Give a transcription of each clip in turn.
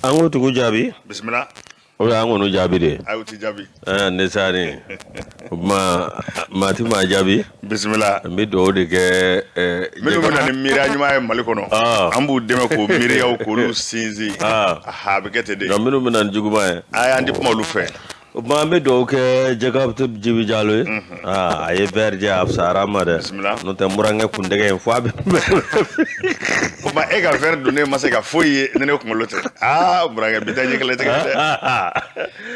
Ango to jabi? Bismillah. O ango no jabi de. Ayo ti jabi. Ne sani. Mati ma jabi. Bismillah. Mi do de ke Minu na ni miri anyuma e mali kono. Ambu deme ko miri ya ko lu sinzi. Ha be gete de. No minu na njuguma e. Aya ndi puma lu fe. Ma mi do ke jagab to jibi jalo aye verje afsara ma de. Bismillah. No te murange kundege en fo be. Kuma e ga ver donner ma se ga foyi nene ko ngolote. Murange bitaje kele te kele.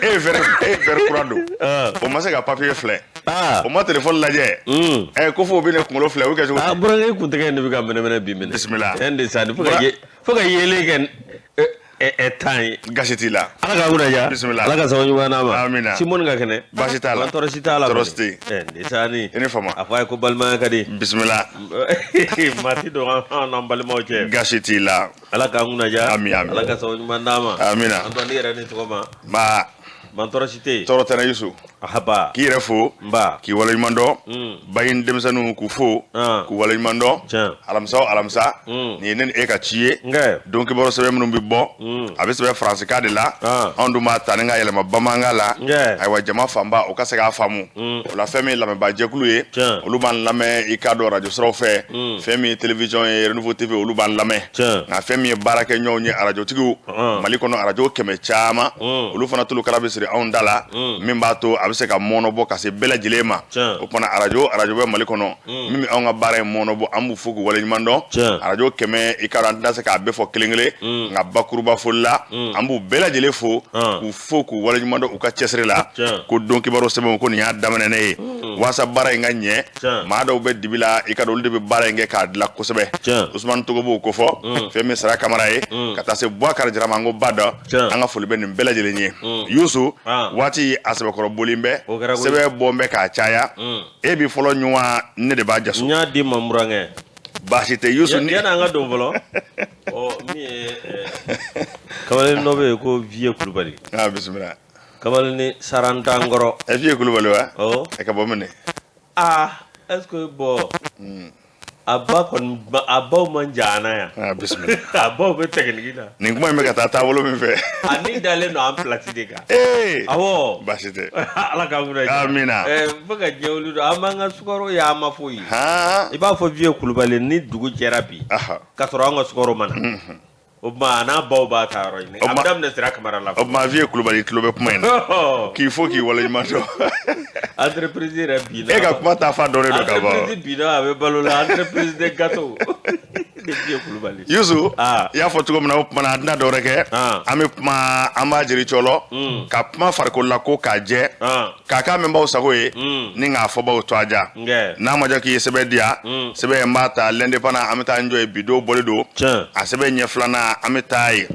E ver kurado. O ma se ga papier flé. O ma téléphone laje. Ko fo bi ne ko ngolo flé o ke so. Murange kundege ne bi ga mene bi mene. Bismillah. Ende sani fo ga yele ken time gasiti la ala ka guna ja bismillah ala ka sawu wana ma amina simon ga kene basita la torosita la torosti ndisani ene fama afay ko balma kadi bismillah mati do on balma o che gasiti la ala ka guna ja ala ka sawu wana ma amina ando ni rani to ma man torosite torotana yusu ahaba ki refo mba ki wala mando bayin demsanu ku fo ku wala mando alamsa ni nen e ka cié donc boro sebe munum bi bo abe sebe france ka de la ondu ma tananga yele ma bamanga la ay wa jama famba o ka se ga famu o la femi la me ba jekulu ye o lu ban lame e ka do radio sro fe femi télévision e renouveau tv o lu ban lame na femi barake nyaw ni radio tigu maliko no radio keme chama o lu fana tulu kala be sire on dala mimba to abe se ka monobo ka se bela jilema o pona radio be maliko no mimi on ga bare monobo amu fuku wala mando radio keme e 40 se ka be fo kelengele nga bakuruba folla ambu bela jile fo ku foku wala mando u ka chesre la ko donki baro sebe ko ni ya damane ne wasa bare nga nye ma do be dibila e ka do de be bare nge ka la ko sebe Ousmane Togo bo ko fo femi sara camara e kata se Bouakar Dirama ngo bada anga fo be ni bela jile nye yusu wati asebe ko bolimbe sebe bombe ka chaya e bi folo nywa ne de ba jasu nya di mamurange basite yusu ni yana nga do volo o mi kamale nobe ko vie kulubali bismillah kamale ni saranta ngoro e vie kulubali wa e ka bomene est-ce que bo abba man jana ya bismillah abba be technique na ni kuma me ka tata wolo mi fe ani dale no am platide ka awo basite ala ka ngura amina baga jewlu do amanga sukoro ya mafoyi iba fo vie kulubali ni dugu jerabi ka soro nga sukoro mana o ma na baw ba taro ni abdam ne sira kamara la o ma vie kulubali tlobe kuma ni ki fo ki wala imato entreprise rabina e ka kuma ta fa dore do ka ba entreprise bina abe balola entreprise de gâteau de vie kulubali yuzu ya fo tugo na mana na dore ke ame kuma amba jeri cholo ka kuma farko la ko ka je ka ka memba usago ye ni nga fo ba o toaja na ma ja ki sebe dia sebe mata lende pana ameta njoy bido boledo asebe nyeflana ametai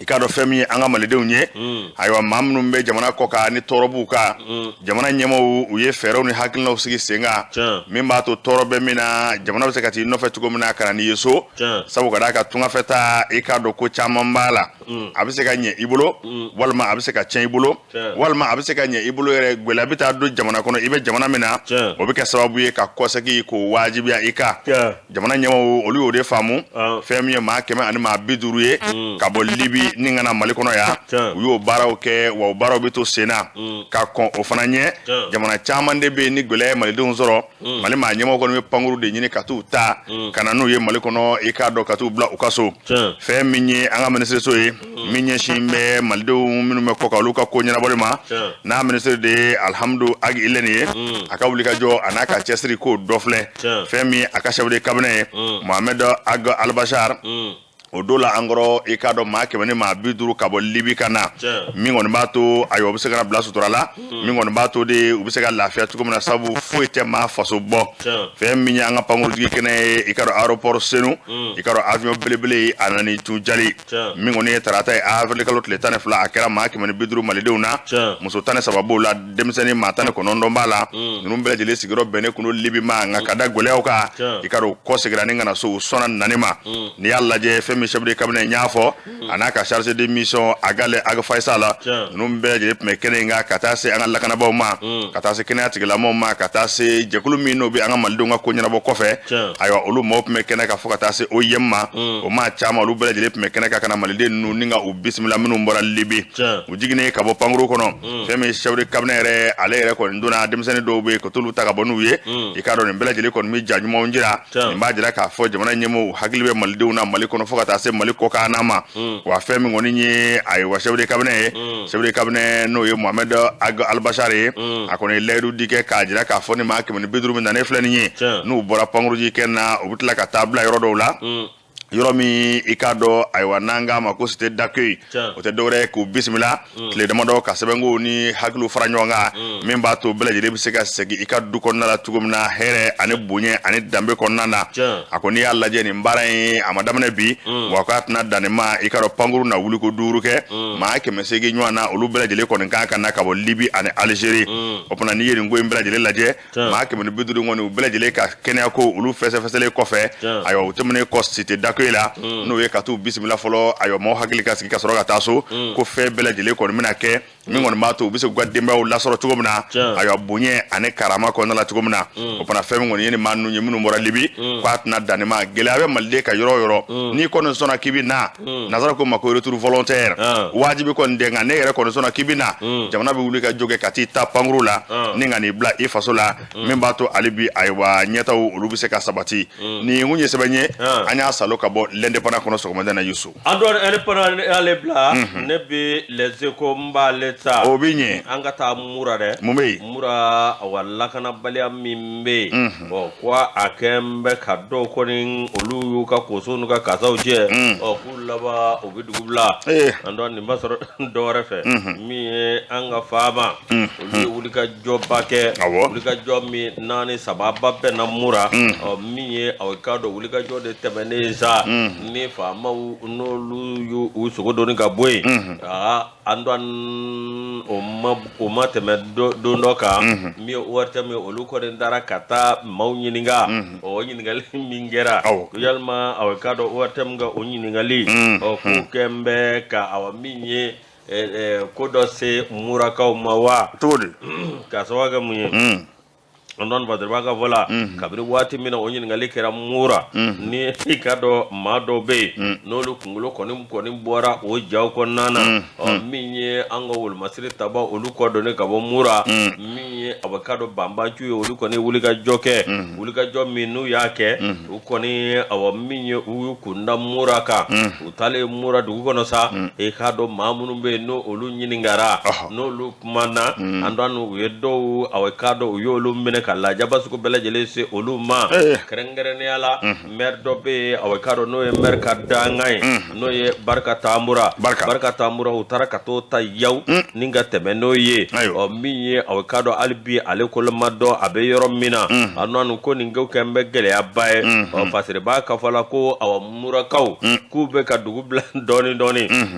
ikado femi anga maledew nye aywa mamnu mbe jamana koka ni torobu ka jamana nyemo uye fero ni hakilna usigi senga mimba to torobe mina jamana usekati no fetugo mina kana ni yeso sabu kada ka tunga feta ikado ko chamambala abiseka nye ibulo walma abiseka chen ibulo walma abiseka nye ibulo ere gwelabita do jamana kono ibe jamana mina obika sababu ye ka koseki ko wajibi ya ika jamana nyemo oli ode famu femi ma kema ani ma biduru ye ka bo libi ningana malikono ya uyo baraw ke wa baraw beto sena ka kon o fana nye jamana chama ndebe ni gole malidun zoro mali ma nyemo ko me panguru de nyini katu ta kana no ye malikono e ka do katu bla ukaso fe minye anga ministre so ye minye shimbe malido minu me ko ka luka ko nyana bolema na ministre de alhamdu ag ileni aka wulika jo anaka chesri ko dofle fe mi aka shabde kabne Mohamed ag albashar o dola angoro e ka do ma kemene ma biduru kabo libi kana mingon bato ayo bi se kana bla sutura la mingon bato de u bi se ka lafia tuko na sabu fuete ma faso bo fe minya nga pangol digi kene e ka do aéroport senu e ka do avion belebele anani tu jali mingon e tarata e avril kalot le tane fla akera ma kemene biduru malideuna muso tane sababu la demseni matane ko nondo mbala num bele jeli sigiro bene kuno libi ma nga kada golewka e ka do ko sigrani ngana so sona nanima ni yalla je fe mi chef de cabinet nyafo anaka chargé de mission agale aga faisala numbe je me kenenga katase anga lakana ba ma katase kenya tigala mo ma katase jekulu mi no bi anga maldo nga ko nyana bo kofe ayo olu mo me kenaka fo katase o yemma o ma chama olu bele je me kenaka kana malde nu ninga u bismillah minu mbora libi u jigine ka bo pangru kono femi chef de cabinet re ale re ko nduna demsene do be ko tulu taka bonu ye ikado ne bele je ko mi janyu mo njira mba jira ka fo jamana nyemo haglibe malde una malikono fo katase maliko kana ma wa femi ngoni ni ay wa chef de cabinet no ye Mohamed Al-Bashari akone leedu dike ka jira ka fo ni ma ke ni bidru min na ne flani ni no bora pangru ji kenna ubutla ka tabla yoro do la yoromi ikado aywa nanga mako cité d'accueil o te dore ko bismillah le demando ka sebengo ni haglu faranyonga memba to bele de bisika segi ikadu ko nala tugumna here ane bunye ane dambe ko nana akoni alla je ni mbarai amadamne bi wakat na danema ikado panguru na wuli ko duru ke ma ke mesegi nywana olu bele de ko nkanka na ka bo libi ane algerie opona ni yeri ngoy bele de laje ma ke men biduru ngoni bele de ka kenya ko olu fese le kofe ayo utemne ko cité d'accueil la no ye katu bismillah folo ayo mo hakili ka sigi ka soro ka taso ko fe bele jele ko mina ke mi ngon ma to bisu gwa demba o la soro tugomna ayo bunye ane karama ko na la tugomna o pana fe ngon yeni manu nyimunu mora libi kwat na danema gelawe malde ka yoro ni ko non sona kibina nazara ko mako retour volontaire wajibi ko ndenga ne yere ko non sona kibina jamana bi wuli ka joge kati ta pangru la ni ngani bla e fasola memba to alibi aywa nyeta o lubise ka sabati ni ngunye sebenye anya salo ka bo l'indépendant kono sokomanda na Youssou andor indépendant ale bla ne be les échos mbaleta obinye angata mura de mura walla kana balia mimbe o kwa akembe kado konin olu ka kosonu ka kasawje o kulaba obidugubla andor ni basoro dore fe mi anga fama olu wulika jobake wulika jomi nani sababa be na mura o mi awkado wulika jode tebeneza ni fama no lu yu sogodo ni gaboy andan o ma teme do ndoka mi warta mi olu ko den dara kata mawnyinga o nyingal mingera yalma awkado warta mga o nyingali o ku kembe ka awaminye kodo se muraka o mawa todi ka sawaga munye non va derbaga vola kabri wati mina onyin ngali kera mura ni ikado mado be no lu kungulo koni bora o jaw ko nana minye anga wul masiri taba olu ko do ne kabo mura minye abakado bamba chuyo olu koni wulika joke wulika jomi nu yake u koni awa minye u kunda mura ka utale mura du kono sa ikado mamunu be no olu nyiningara no lu kumana andanu yedo awakado yolu mine la jabas ko bela jele se oluma krengere ne ala merdo be awakaro no e merka dangai no ye barka tambura utara kato ta yaw ninga tebe no ye o miye awakado albi ale ko mado abe yoro mina ananu ko ninga kembe gele abaye o fasire ba ka fala ko awamura kaw ku be ka dugu bla doni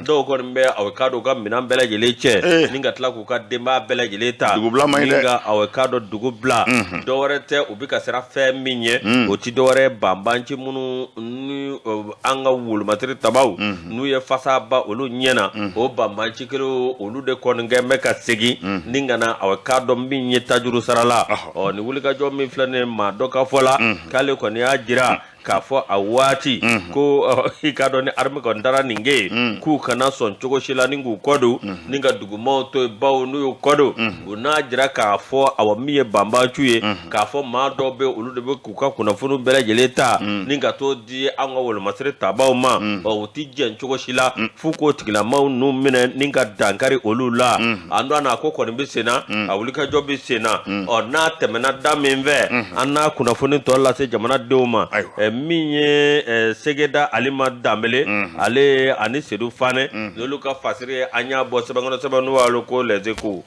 do ko mbe awakado ga mina bela jele che ninga tla ko ka demba bela jele ta ninga awakado dugu bla dore te ubika sera fe minye oti dore bambanchi munu ni anga wul matri tabaw nu ye fasa ba olu nyena o bambanchi kelo olu de kon ngembe ka segi ningana awakado minye tajuru sarala o ni wulika jo mi flane ma doka fola kale ko ni ajira ka fo awati ko ikado ni arme ko ndara ninge ku kana son chogo shila ningu kodo ninga dugu moto bawo nu kodo una jira ka fo awamiye bamba chuye ka fo ma do be ulu de be ku ka kuna funu bele jeleta ninga to di anga wol masre tabaw ma o ti jen chogo shila fu ko tigla ma nu mine ninga dankari olula ando na ko ko ni bisena awulika jobi sena o na temena daminve anna kuna funu to la se jamana deuma minye segeda alima dambele ale ani sedu fane lolu ka fasire anya bo sebangono sebanu walo ko lezeko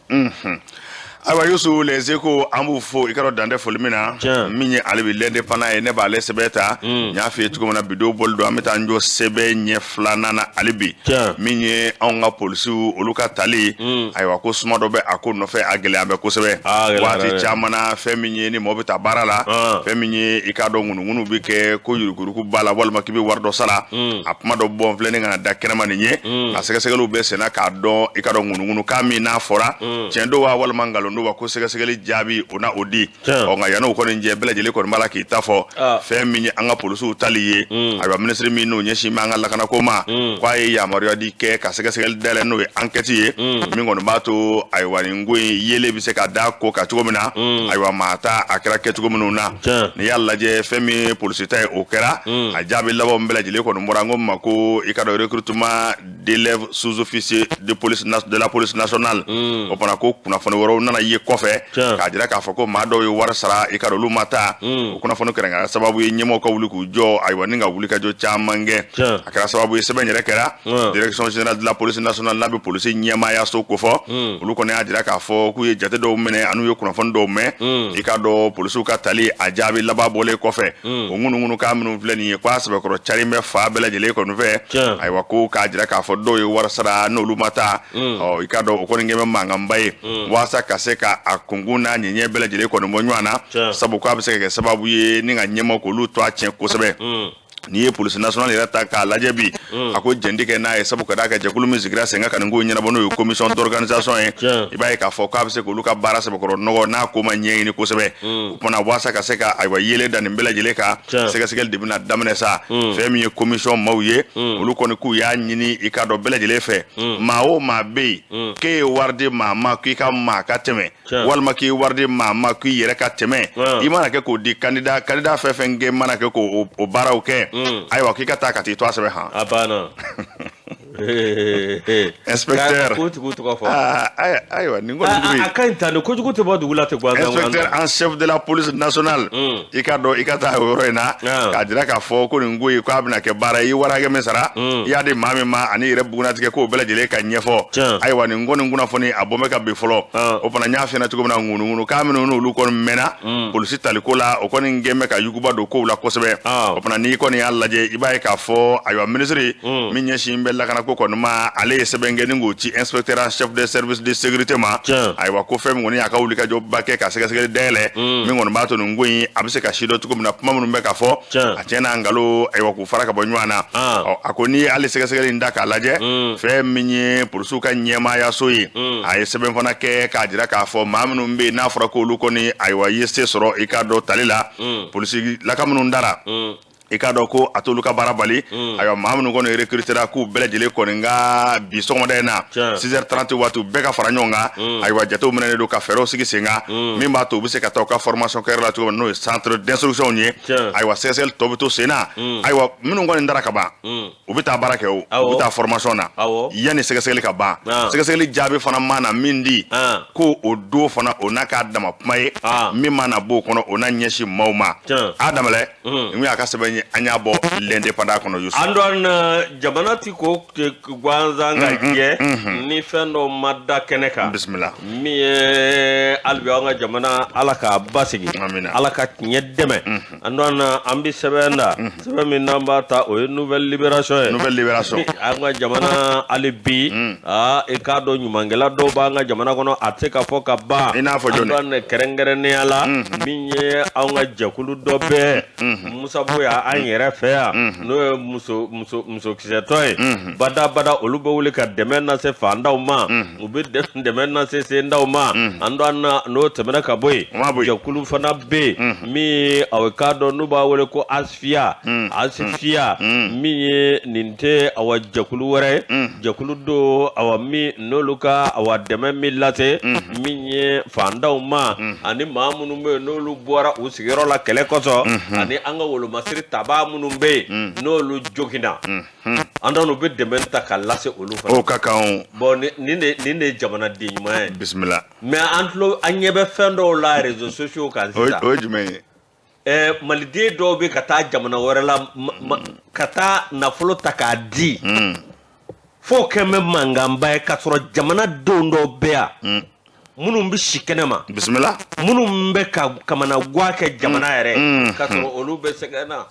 Awa Yusu les échos amu fo ikaro dande folmina minye alibi lende pana e ne ba le sebeta nya fi tuko na bido boldo ameta njo sebe nye flana na alibi minye onga polisu oluka tali aywa ko suma do be ako no fe agele abe ko sebe wati chamana fe minye ni mobita barala fe minye ikado ngunu bi ke ko yuruguru ku bala wal makibi wardo sala apma do bon flene ngana dakena maninye asega segelu be sena ka do ikado ngunu kami na fora chendo wa wal mangalo ndo ko sega segeli jabi ona odi o nga yana ko nje bela jele ko mala ki tafo fe minye anga polisu taliye aywa ministre mi no nyeshi manga la kana ko ma kwa ya mario di ke ka sega segel dele no enquête ye mi ngono bato aywa ngui yele bi se ka da ko ka tugo mina aywa mata akira ke tugo mina ni yalla je fe mi polisu tay o kera a jabi labo bela jele ko morango mako ikado recrutement d'élèves sous-officiers de police de la police nationale o pana ko kuna fono woro nana ye kofe ka jira ka fako ma do yo war sara ikado lu mata kuna fono kerenga sababu ye nyemo ko wuli ku jo aywa ninga wuli ka jo chamange akara sababu ye sebe nyere kera direction générale de la police nationale labi police nyema ya so ko fo lu ko ne ajira ka fo ku ye jate do mene anu yo kuna fono do me ikado police ka tali ajabi laba bole kofe ngunu ka minu fleni ye kwa sabe ko charime fa bela jele ko no fe aywa ko ka jira ka fo do yo war sara no lu mata o ikado ko ngeme manga mbaye wasa kaseka akunguna nyenye bela jele ko no monywana sabu ko abise ke sababu ye ninga nyemo ko lu to achen ko sebe ni ye police nationale rata ka lajebi ako jendike na e sabu kada ka jakulu musigra senga kan ngo nyina bono commission d'organisation ibaye ka fo ka abise ko lu ka bara sabu ko no na ko ma nyeni ko sebe pona wasa kaseka aywa yele dan bela jele ka sega segel debina damne sa fe mi commission mawye lu ko ne ku ya nyini ikado bela jele fe ma o ma be ke warde ma ki ka ma ka teme wal ma ki warde ma ki yere ka teme imana ke ko di candidat fe fe nge mana ke ko o bara o ke aywa ki ka ta ka ti to asebe ha abana inspecteur aywa ningo ndui akanta no ko jugote bodu wulate gwanza inspecteur en chef de la police nationale ikado ikata woroina ka dira ka fo ko ngui ko abna ke bara yi warage mesara ya de mami ma ani rebuna tike ko bela jele ka nyefo aywa ningo nguna foni abome ka be folo o pana nyafi na tugo na ngunu ka mino no lu ko mena police talikola o ko ngeme ka yuguba do ko la ko sebe o pana ni ko ni alla je ibaye ka fo aywa ministre minye shimbella kana ko ma ale sebenge ningo ci inspecteur en chef de service de sécurité ma aywa ko fem ngoni aka wuli ka job bakke ka sega sega dele mi ngon bato ngoi abise ka shido tuko na pama mun be ka fo atena ngalo aywa ku faraka bonywana akoni ale sega sega ndaka laje fe minye poursuka nyema ya soyi ay seben fona ke ka jira ka fo mamnu mbe na fara ko lu ko ni aywa yeste soro ikado talila polisi la kamunu ndara ikado ko atolu ka barabali ayo mamnu ko ne recruter ku bele jele ko nga bi so moda na 6h30 watu beka faranyonga ayo jato munene do ka fero sigi senga mimba to bise ka to ka formation ka la to no centre d'instruction ni ayo CSL to to sena ayo minu ngone ndara ka ba ubita barake o ubita formation na yani CSL ka ba CSL jabe fana mana mindi ko odo fana onaka dama mai mimma na bo kono onanyeshi mauma adamale ngi aka sebe anya bo lende pada kono yusu andon jamanati ko gwanza ngaje ni fendo madda keneka bismillah mi albi nga jamana alaka basigi alaka nyedeme andon ambi sebenda sebe mi namba ta o nouvelle libération anga jamana alibi e kado nyumangela do ba nga jamana kono ateka foka ba andon kerengere ne ala mi anga jakulu dobe musaboya anyere fea no muso kisetoy bada oluba wuli ka demenna se fanda uma ubi demenna se senda uma andana no temena ka boy jakulu fana be mi awekado no ba wole ko asfia mi ninte awa jakulu wore jakulu do awa mi no luka awa demen mi late mi fanda uma ani mamunu me no lu bora usigero la kele koso ani anga wolo masiri taba munumbe no lu jogina andano be dementa ka lase olu fa o kakaon bon ni ne jamana di nyuma bismillah mais antlo anyebe fendo la réseaux sociaux ka sita o jume malide do be kata jamana warala kata na folo takadi fo keme mangamba ka soro jamana dondo bea minnu bɛ si kɛnɛma bisimila minnu bɛ ka kamana guwa kɛ jamana yɛrɛ ka sɔrɔ olu bɛ sɛgɛn na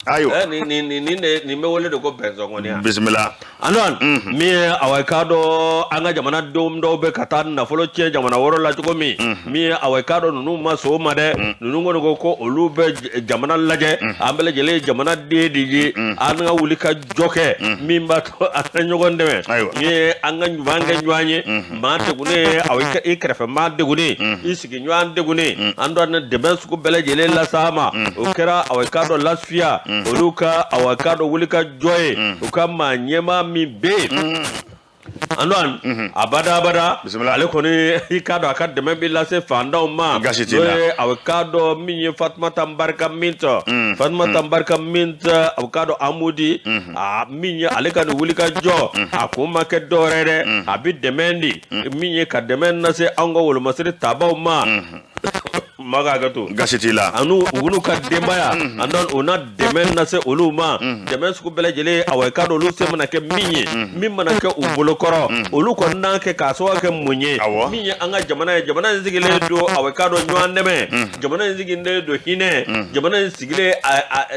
nin bɛ wele de ko bɛnsɔngɔniya bisimila alors min ye awɔ k'a dɔn an ka jamana denw dɔw bɛ ka taa nafolo tiɲɛ jamana wɛrɛw la cogo min ye awɔ k'a dɔn ninnu ma sɔn o ma dɛ ninnu kɔni ko olu bɛ jamana lajɛ an bɛɛ lajɛlen ye jamana den de ye an ka wuli ka jɔ kɛ min b'a to an ka ɲɔgɔn dɛmɛ ni ye an ka ɲuman kɛ ɲɔgɔn ye maa degunnen awɔ i kɛrɛfɛ maa degunnen i sigiɲɔgɔn degunnen an dɔ ni dɛmɛ sugu bɛɛ lajɛlen lasa ma o kɛra awɔ k'a dɔn lafiya olu ka awɔ k'a dɔn wuli ka jɔ ye u ka maa ɲɛmaa min bɛ yen andon abada ale kɔni i k'a dɔn a ka dɛmɛ bɛ lase fantanw ma n'o ye a bɛ k'a dɔn min ye Fatumata Barika Minta Fatumata Barika Minta a bɛ k'a dɔn Amudi min ye ale ka nin wuli ka jɔ a kun ma kɛ dɔwɛrɛ dɛ a bɛ dɛmɛ di min ye ka dɛmɛ lase an ka wolomasiri tabaw ma maga gato gasiti la anu ulu ka denbaya andon ona dɛmɛ lase olu ma dɛmɛ sugu bɛɛ lajɛlen awɔ ka dɔn olu se mana kɛ min ye min mana kɛ u bolokɔrɔ olu kɔni n'a kɛ k'a sababu kɛ mun ye min ye an ka jamana ye jamana in sigilen don awɔ ka dɔn ɲɔgɔn dɛmɛ jamana in sigilen don hinɛ jamana in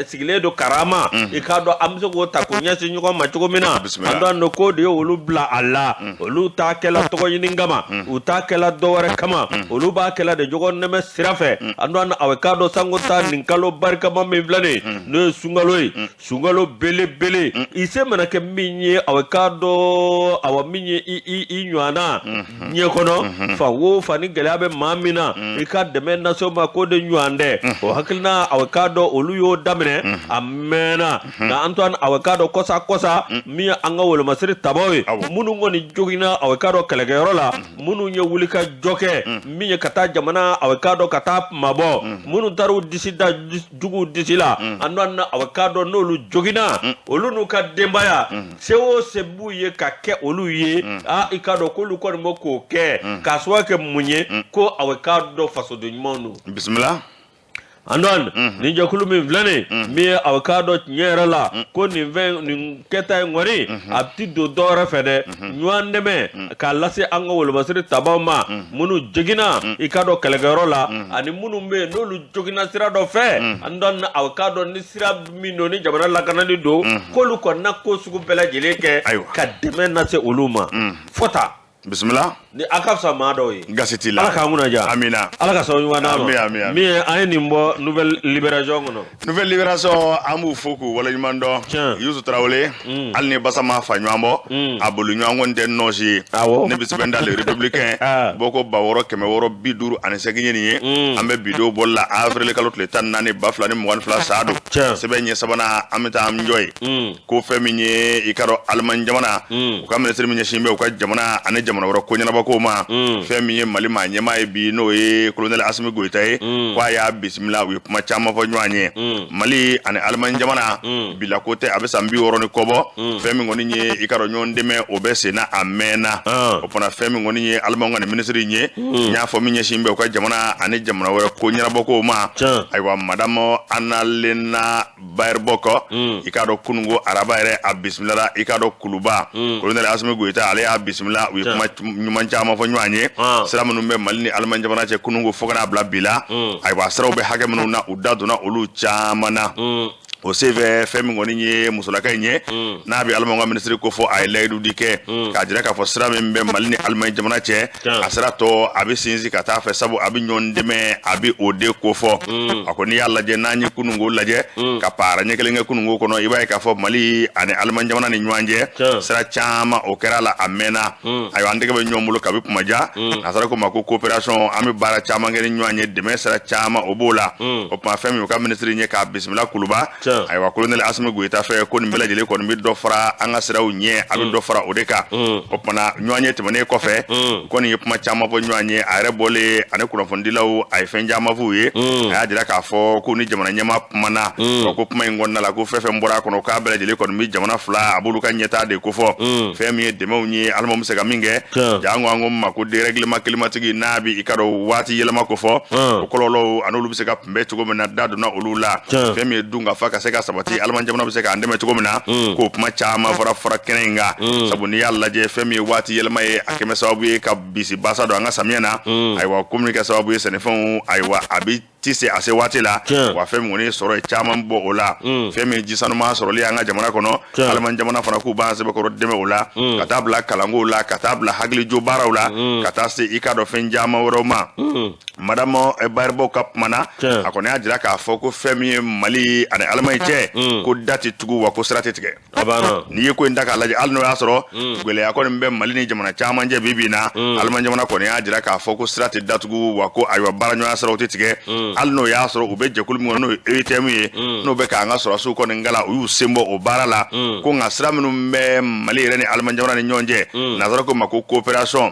sigilen don karama i k'a dɔn an bɛ se k'o ta k'o ɲɛsin ɲɔgɔn ma cogo min na an dɔn ko de ye olu bila a la olu t'a kɛla tɔgɔ ɲini kama u t'a kɛla dɔwɛrɛ kama olu b'a kɛla de ɲɔgɔn dɛmɛ sira fɛ an dɔn awɔ k'a dɔn sango ta nin kalo barikama min filɛ nin ye n'o ye sunkalo belebele i se mana kɛ min ye awɔ k'a dɔn awɔ min ye i ɲɔgɔnna ɲɛ kɔnɔ fa wo fa ni gɛlɛya bɛ maa min na i ka dɛmɛ lase o ma ko de ɲɔgɔn dɛ o hakilina awɔ k'a dɔn olu y'o daminɛ a mɛnna nka an to awɔ k'a dɔn kɔsa min ye an ka wolomasiri tabaw ye minnu kɔni joginna awɔ k'a dɔn kɛlɛkɛyɔrɔ la minnu ye wuli ka jɔ kɛ min ye ka taa jamana awɔ k'a dɔn ka taa mabɔ minnu taara u disi da juguw disi la an dɔn awɔ k'a dɔn n'olu joginna olu n'u ka denbaya se o se b'u ye ka kɛ olu ye i k'a dɔn k'olu kɔni bɛ k'o kɛ k'a sababu kɛ mun ye ko awɔ k'a dɔn fasoden ɲumanw don bisimila an dɔn nin jɛkulu min filɛ nin min ye awɔ k'a dɔn tiɲɛ yɛrɛ la ko nin kɛta in kɔni a ti don dɔwɛrɛ fɛ dɛ ɲɔgɔn dɛmɛ k'a lase an ka wolomasiri tabaw ma minnu joginna i k'a dɔn kɛlɛkɛyɔrɔ la ani minnu bɛ yen n'olu joginna sira dɔ fɛ an dɔn awɔ k'a dɔn ni sira min don ni jamana lakanali don k'olu kɔni na ko sugu bɛɛ lajɛlen kɛ ka dɛmɛ lase olu ma fo ta bisimila ni a ka fisa maa dɔw ye gasiti la ala k'an kunna ja amina ala ka sababu ɲuman d'an ma min ye an ye nin bɔ nouvelle libération kɔnɔ nouvelle libération an b'u fo k'u waleɲuman dɔn Yusu Tarawele hali ni basa ma fa ɲɔgɔn bɔ a bolo ɲɔgɔn kɔni tɛ nɔɔsi ye ne bɛ sɛbɛn da le républicain bɔ ko 650 ye nin ye an bɛ bidon bɔli la avril kalo tile 14 2022 sa don sɛbɛn ɲɛ sabanan an bɛ taa an jɔ ye ko fɛn min ye i ka dɔn Allemagne jamana u ka ministre min ɲɛsin bɛ u ka jamana ani jamana wɛrɛ ko ɲɛnabɔ ko ma fɛn min ye Mali maa ɲɛmaa ye bi n'o ye colonel Asimi Goyita ye ko a y'a bisimila u ye kuma caman fɔ ɲɔgɔn ye Mali ani Allemagne jamana bila ko tɛ a bɛ san 60 ni kɔbɔ fɛn min kɔni ye i ka dɔn ɲɔgɔn dɛmɛ o bɛ senna a mɛnna o fana fɛn min kɔni ye Allemagne ka ministre ye n y'a fɔ min ɲɛsin bɛ u ka jamana ani jamana wɛrɛ ko ɲɛnabɔ ko ma ayiwa madame Annalena Baerbock i ka dɔn kunungo araba yɛrɛ a bisimila i ka dɔn kuluba colonel Asimi Goyita ale y'a bisimila u ye kuma ɲuman caman fɔ ɲɔgɔn ye sira minnu bɛ Mali ni Allemagne jamana cɛ kunungo fo kana bila bi la ayiwa siraw bɛ hakɛ minnu na u da donna olu caman na o senfɛ fɛn min kɔni ye musolaka in ye n'a bɛ Allemagne ka ministre ko fɔ a ye layidu di kɛ k'a jira k'a fɔ sira min bɛ Mali ni Allemagne jamana cɛ a sira tɔ a bɛ sinsin ka taa fɛ sabu a bɛ ɲɔgɔn dɛmɛ a bɛ o de ko fɔ a ko n'i y'a lajɛ n'an ye kunungo lajɛ ka para ɲɛ kelen kɛ kunungo kɔnɔ i b'a ye k'a fɔ Mali ani Allemagne jamana ni ɲɔgɔn cɛ sira caman o kɛra la a mɛnna ayiwa an tɛgɛ bɛ ɲɔgɔn bolo kabi kumaja a sera ko ma ko coopération an bɛ baara caman kɛ ni ɲɔgɔn ye dɛmɛ sira caman o b'o la o tuma fɛn min u ka ministre ye k'a bisimila kuluba ayiwa colonel Asimi Goyita fɛ ko nin bɛɛ lajɛlen kɔni bɛ dɔ fara an ka siraw ɲɛ a bɛ dɔ fara o de kan o tumana ɲɔgɔn ye tɛmɛnen kɔfɛ kɔni ye kuma caman fɔ ɲɔgɔn ye a yɛrɛ bɔlen ani kunnafonidilaw a ye fɛn caman f'u ye a y'a jira k'a fɔ ko ni jamana ɲɛmaa kumana ko kuma in kɔnɔna la ko fɛn fɛn bɔra a kɔnɔ k'a bɛɛ lajɛlen kɔni bɛ jamana fila a b'olu ka ɲɛtaa de ko fɔ fɛn min ye dɛmɛw ye Allemagne bɛ se ka min kɛ ja an ko ma ko dérèglement climatique n'a bɛ i ka dɔn waati yɛlɛma ko fɔ o kɔlɔlɔw a n'olu bɛ se ka kunbɛn cogo min na da donna olu la fɛn min ye dun ka fa ka ka se ka sabati alman jamana be se ka andeme cogo mina ko kuma chama fara kenenga sabu ni yalla je femi wati yelma e akeme sababu ye ka bisi basa do anga samiana aywa communique sababu ye senefon aywa abi tise ase wati la wa femi ngoni soro e chama mbo ola femi jisanu ma soro li anga jamana kono alman jamana fana ku ba se be ko deme ola katabla kalango ola katabla hagli jo bara ola katase ikado fen jama woroma madamo e barbo kap mana akone ajira ka foko femi mali ane alman che ko dati tugu wa ko strate tige abana ni yeko ndaka laji alno ya soro gele akone mbe mali ni jamana chama nje bibina alman jamana ko ne ajira ka foko strate datugu wa ko aywa baranyo ya soro tige alno ya soro ube je kulmi no etemu ye no be ka nga soro su ko ngala u sembo o barala ko nga sramnu mbe mali rene alman jamana ni nyonje nazara ko mako coopération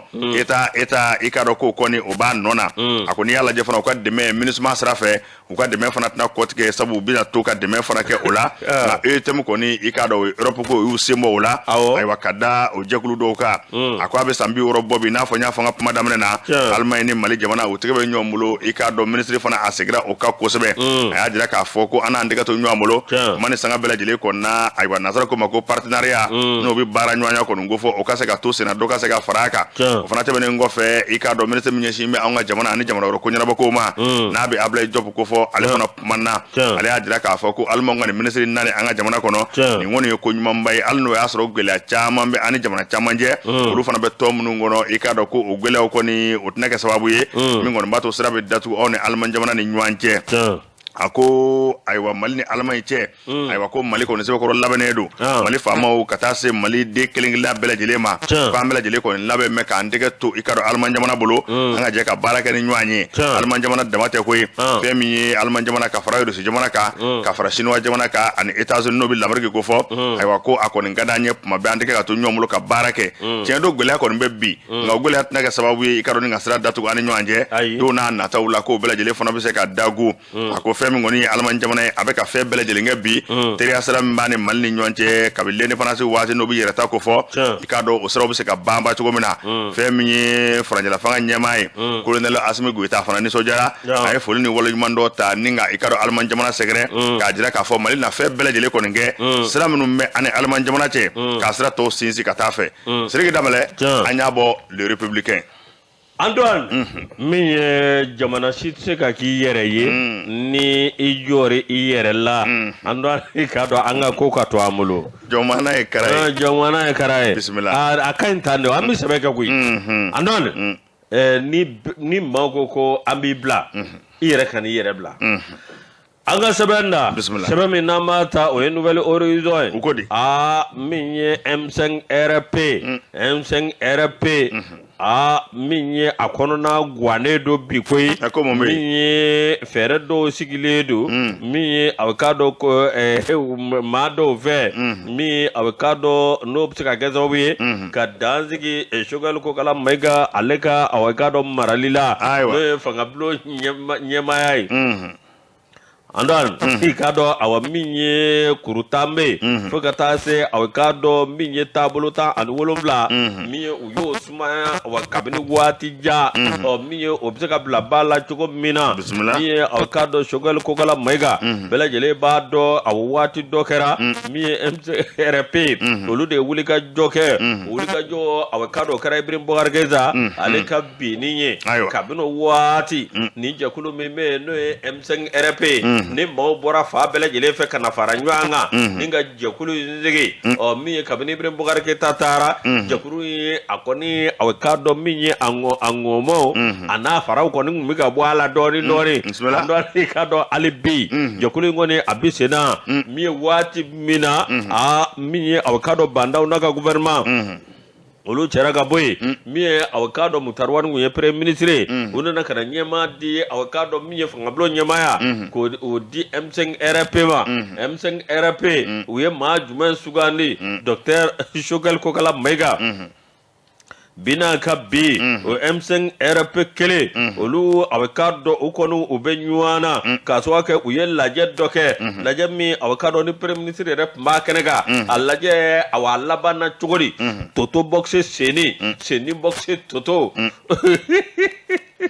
eta ikado ko koni o ba nona akoni yalla je fana ko deme ministre srafe ko deme fana tna ko tige sabu bina to ka deme fana ke ola na etemu koni ikado Europe ko u sembo ola aywa kada o jekulu do ka akwa be sambi Europe bobi na fanya fanga puma damne na alman ni mali jamana o tige be nyomulo ikado ministre fana asegra o ka ko sebe aya dira ka foko ana ndiga to nyomulo mani sanga bela jele ko na aywa nazara ko mako partenariat no bi bara nyoanya ko ngofo o ka se ka to sena do ka se ka faraka o fana tebe ngofe ikado ministre minyeshi me anga jamana ani jamana ro ko nyana bako ma na bi abla job ko fo ale fana manna ale adira ka foko almo ngani ministre nani anga jamana kono ni ngoni ko nyuma mbay alno ya soro gele chama be ani jamana chamanje ru fana be tom nu ngono ikado ko o gele ko ni utnake sababu ye mi ngono bato sirabe datu on alman jamana ni nywanche ako aywa mali ni alman che aywa ko mali ko ne sebe ko labanedu mali famaw katase mali de kelingla bela jelema fa bela jele ko labe me ka andege to ikado alman jamana bolo anga je ka baraka ni nywanye alman jamana damate ko femi alman jamana ka faraydo si jamana ka fara shinwa jamana ka an États-Unis no bi lamarke ko fo aywa ko akon ngadanye ma be andege ka to nyomulo ka barake che do gele ko mbebbi nga gele hatna ka sababu ikado ni ngasra datu ani nywanje do na na tawla ko bela jele fona be se ka dagu ako ngoni alman jamana abeka fe bele jelinga bi teri asalam bani malni nyonche kabile ne fanasi wati no bi yerata ko fo ikado osro se ka bamba to gomina fe mi franjala fanga nyamai colonel asmi guita fana ni sojara ay folni wolo mando ta ninga ikado alman jamana segre ka jira ka fo mali na fe bele jele ko nge salam no me ane alman jamana che ka sra to sinsi ka tafe sirigi damale anyabo le républicain Antoine min jamana si se ka ki yere ye ni i jori i yere la Antoine ka do anga ko ka to amulo jamana e karaye bismillah akan tande am sebe ka kuyi Antoine ni mago ko ambi bla i yere kan i yere bla anga sebenda sebe min na mata o nouvelle horizon min ye M5 RP minye akonona gwane do bikoi minye fere do sigiledo minye avocado ko mado ve mi avocado no psika gezowe ka danzigi sugar ko kala mega aleka avocado maralila me fangablo nyemayai Andan ikado awa minye kurutambe fogata se awakado minye tabuluta an wolomla minye uyo suma awa kabini wati ja o minye obseka bla bala choko mina minye awakado shogal kokala mega bela jele bado awa wati dokera minye MCRP olude wulika joke wulika jo awakado kara ibrim bogargeza aleka bininye kabino wati ninja kulu meme no MCRP ni mo bora fa bele jele fe kana faranyanga ninga jekulu nzigi o mi kabini bre bugare ke tatara jekuru akoni awekado mi angomo ana fara ko ni mi ga bwala dori ndori kado alibi jekulu ngoni abisena mi wati mina mi awekado banda unaga gouvernement olu cheraga boy mie avocado mutarwan nguye premier ministre unana kana nyema di avocado mie fangablo nyema ya ko di M5 RP ma M5 RP uye ma juman sugandi docteur Shogal Kokala Mega bina kabi o M5 RP kele olu avocado ukonu ubenywana kaswa ke uye laje doke laje mi avocado ni premier ministre rep ma kenega alaje awala bana chugori toto boxe seni boxe toto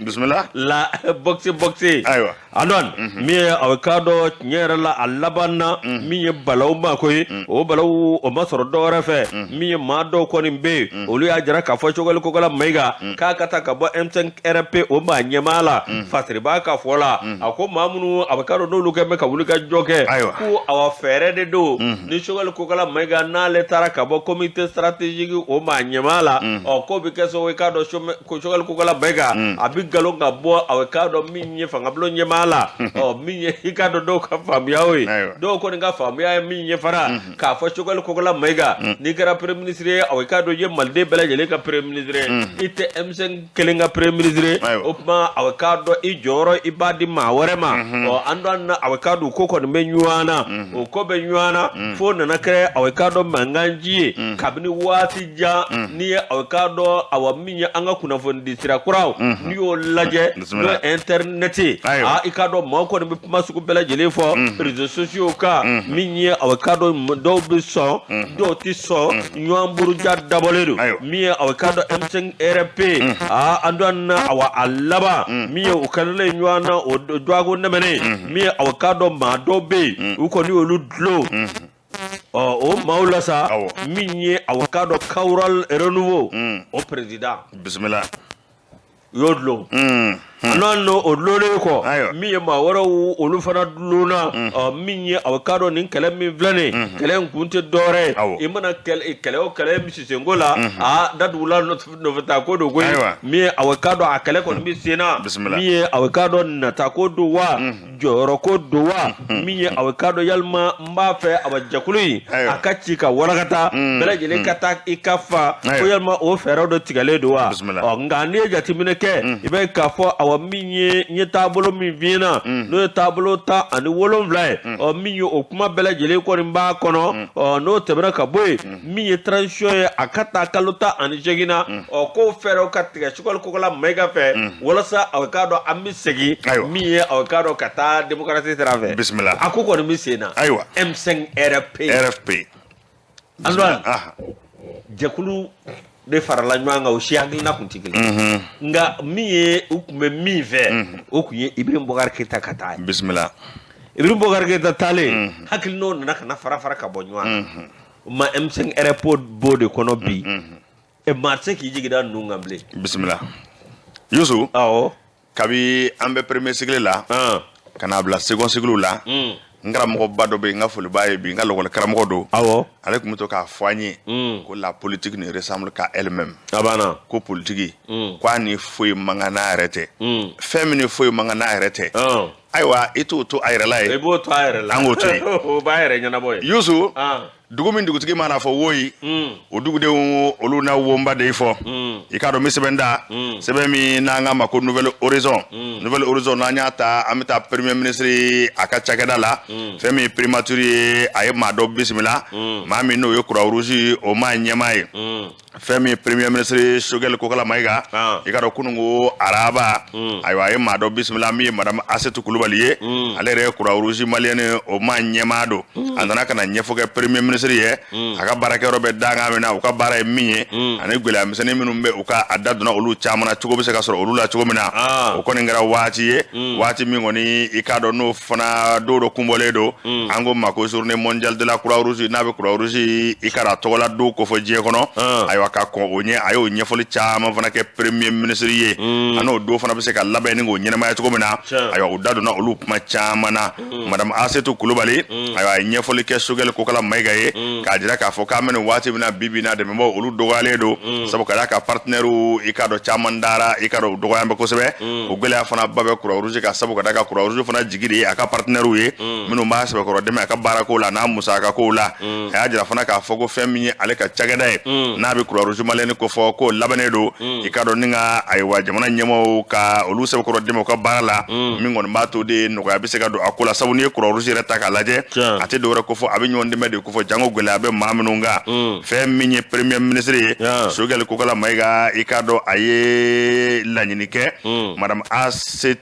bismillah la boxi aywa anon mi awkado nyera la alabanna mi balaw ma koy o balaw o masoro dore fe mi ma do ko ni be o lu ya jara ka fo chogol ko la mega ka kata ka bo M5 RP o ma nyamala fatri ba ka fola ako mamunu awkado do lu ke me ka wulu ka joke ku awa fere de do ni chogol ko la mega na le tara ka bo comité stratégique o ma nyamala o ko bi ke so awkado ko chogol ko la mega abi galo nga bo awkado mi nye fanga blo nyamala o minye hikado do ka famia we do ko nga famia minye fara ka fa chogol ko la mega ni kara premier ministre awkado ye malde bela jele ka premier ministre ite M5 kelenga premier ministre opma awkado i joro ibadi ma warema o andon awkado ko ko me nyuana o ko be nyuana fo na kare awkado manganji kabini wati ja ni awkado awaminye anga kuna fondi sira kurao ni o laje no internet ikado moko ni masuku bela jele fo réseaux sociaux ka minye awkado do bi so do ti so nyamburu ja daboledo miye awkado M5 RP andon awa alaba miye ukalele nywana o dwago nemene miye awkado ma do be uko ni olu dlo o maulasa minye awkado kaural renouveau au président bismillah yodlo non odlore ko mi ma wara olu fana dulona mi awkado nin kala mi vlane kala kunte dore imana kala mi sengola dadula no fata ko do go mi awkado akale ko mi sena mi awkado nata ko do wa joro ko do wa mi awkado yalma mbafe abajakuli akachi ka warakata bela jele kata ikafa ko yalma o fero do tigale do wa ngane jatimine ke ibe kafo awa minye nye tabolo mi viena no tabolo ta ani wolon vlae o minye o kuma bela jele ko rimba kono no tebra ka boy minye transition akata kalota ani jegina o ko fero katiga chukol ko la mega fe wala sa awkado ami segi minye awkado kata demokrasi trave bismillah akoko ni misena aywa M5 RFP alwan jakulu de farala nyanga o shiangli na kuntigil nga miye ukume mive okuye Ibrahim Boubacar Keita kata bismillah Ibrahim Boubacar Keita tale hakil no na fara ka bonywa ma M5 airport bode kono bi e marché ki jigida nungamble bismillah Youssou kabi ambe premier cycle la kana bla second cycle la ngara mo bado be nga fulu baye bi nga lokol karamo do ale ko to ka foigner ko la politique ne ressemble qu'à elle-même abana ko politique kwa ni foi mangana arrêté féminin foi mangana arrêté aywa itu to ayrela e bo to ayrela angoto o bayre nyana boy Youssou dugumin dugutigi mana fo woyi o dugude olu na womba de fo ikado mi sebenda sebemi na nga mako nouvelle horizon na nyata amita premier ministre akachakeda la femi primature aye mado bismillah mami no yo kura rouge o ma nyamai femi premier ministre Shogel Kokala Maiga ikado kunungo araba ayo aye mado bismillah mi madame Asetu Kulubali alere kura rouge malienne o ma nyamado andana kana nyefoke premier ministre aka barake robe danga mena uka bara minye ani gwela misene minum be uka adaduna olu chamana chugo be se ka soro olu la chugo mena o ko ngara wati mi ngoni ikado no fana do kumbole do ango mako journée mondiale de la croix rouge na be croix rouge ikara togola do ko fo je kono ayo aka ko onye ayo nyefoli chama fana ke premier ministre ye ano do fana be se ka labe ni ngo nyena ma chugo mena ayo udaduna olu ma chamana madame Asetu Kulubali ayo nyefoli ke Shogel Kokala Maiga ka jira ka fo ka men wati bina bibina de memo olu dogale do sabo ka ka partneru ikado chamandara ikado dogoyambe ko sebe o gele afana babe kura rouge ka sabo ka kura rouge fana jigiri aka partneru ye minu ma sebe ko de me aka barako la na musa ka ko la ya jira fana ka fo ko femmi ale ka chagada na be kura rouge maleni ko fo ko labane do ikado ninga ay wa jamana nyemo ka olu sebe ko de me ko barala mi ngon mato de no ka be se ka do akula sabo ni kura rouge reta ka laje ate do ko fo abi nyon de me de ko fo jango gele be mamununga fe minye premier ministre Shogel Kokala Maiga ikado aye lanyinike madame Asetu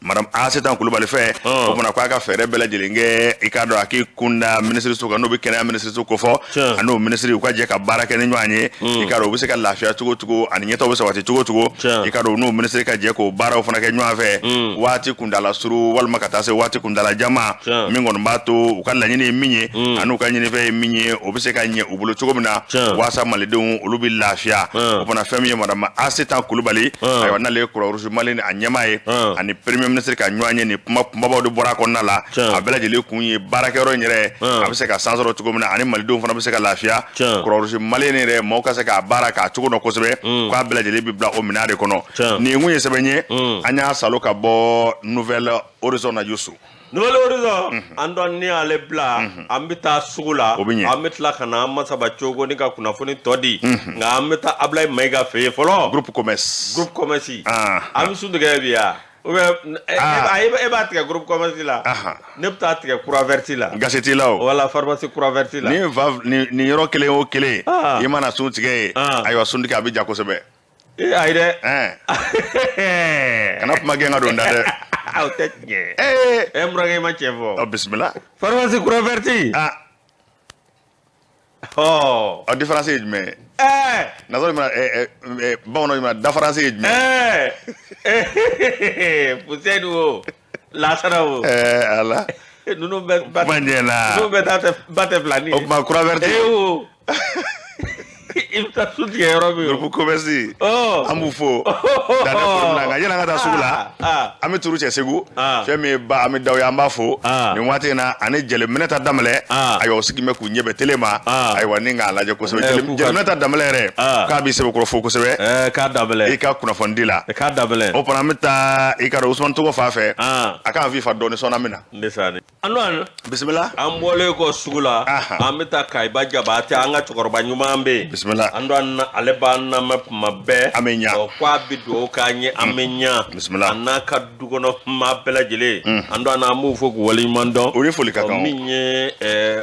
madame Asetan Kulubali fɛ o kumana ko a ka fɛɛrɛ bɛɛ lajɛlen kɛ i k'a dɔn a k'i kunda ministre so kan n'o bɛ kɛnɛya ministre so ko fɔ ani o ministre u ka jɛ ka baara kɛ ni ɲɔgɔn ye i k'a dɔn u bɛ se ka lafiya cogo cogo ani ɲɛtaw bɛ sabati cogo cogo i k'a dɔn n'o ministre ka jɛ k'o baaraw fana kɛ ɲɔgɔn fɛ waati kundala suru walima ka taa se waati kundala jama min kɔni b'a to u ka laɲini ye min ye ani u ka ɲinifɛn ye min ye o bɛ se ka ɲɛ u bolo cogo min na waasa malidenw olu bɛ lafiya o fana fɛn min ye madame Asetan Kulubali ayiwa n'ale ye Croix-Rouge Mali a ɲɛmaa ye ani premier ministre ka ɲɔgɔn ye ni kuma kumabaw de bɔra kɔnɔna la a bɛɛ lajɛlen kun ye baarakɛyɔrɔ in yɛrɛ a bɛ se ka san sɔrɔ cogo min na ani malidenw fana bɛ se ka lafiya Croix-Rouge Mali yɛrɛ maaw ka se k'a baara k'a cogo dɔn kosɛbɛ k'a bɛɛ lajɛlen bɛ bila o minɛn de kɔnɔ nin kun ye sɛbɛn ye an y'a salo ka bɔ Nouvelle Horizon na Youssou. Nouvelle Horizon an dɔn ni ale bila an bɛ taa sugu la an bɛ tila ka na an masaba cogo ni ka kunnafoni tɔ di nka an bɛ taa Ablaye Mayiga fɛ yen fɔlɔ Groupe Commerce an bɛ sun tigɛ bi yan e b'a tigɛ Groupe Commerce la ne bɛ taa tigɛ Croix Verte la gasi t'i la o wala pharmacie Croix Verte la ni yɔrɔ kelen o kelen i mana sun tigɛ ye ayiwa sun tigɛ a bɛ ja kosɛbɛ ayi dɛ kana kuma gɛn ka don da dɛ aw tɛ tiɲɛ e murankɛ ma cɛ fɔ bisimila pharmacie Croix Verte ɔ différence ye jumɛn ye nazari bamananw jumɛn différence ye jumɛn Fuseni o Lasana o ala ninnu bɛ ba tɛ fila ni o tuma Croix Verte i bɛ taa su tigɛ yɔrɔ min Groupe Commerce an b'u fo dan tɛ foli la nka yanni an ka taa sugu la an bɛ turu cɛ Segu fɛn min ye ba an bɛ daw ye an b'a fo nin waati in na ani Jɛlɛminɛta Danbɛlɛ ayiwa o sigilen bɛ k'u ɲɛ bɛ tele ma ayiwa ni k'a lajɛ kosɛbɛ Jɛlɛminɛta Danbɛlɛ yɛrɛ k'a b'i sɛbɛkɔrɔ fo kosɛbɛ k'a Danbɛlɛ i ka kunnafonidi la k'a Danbɛlɛ o fana an bɛ taa i ka dɔn Usumani Togo fa fɛ a k'an fi fa dɔɔni sɔnna min na bisimila an bɔlen kɔ sugu la an bɛ taa Kayiba Jabate an ka cɛkɔrɔba ɲuman bɛ yen an dɔn ale b'an lamɛn tuma bɛɛ an bɛ ɲa k'a bɛ dugawu k'an ye an bɛ ɲa a n'a ka dukɔnɔ maa bɛɛ lajɛlen an dɔn an b'u fɔ k'u waleɲuman dɔn o ye foli ka kan min ye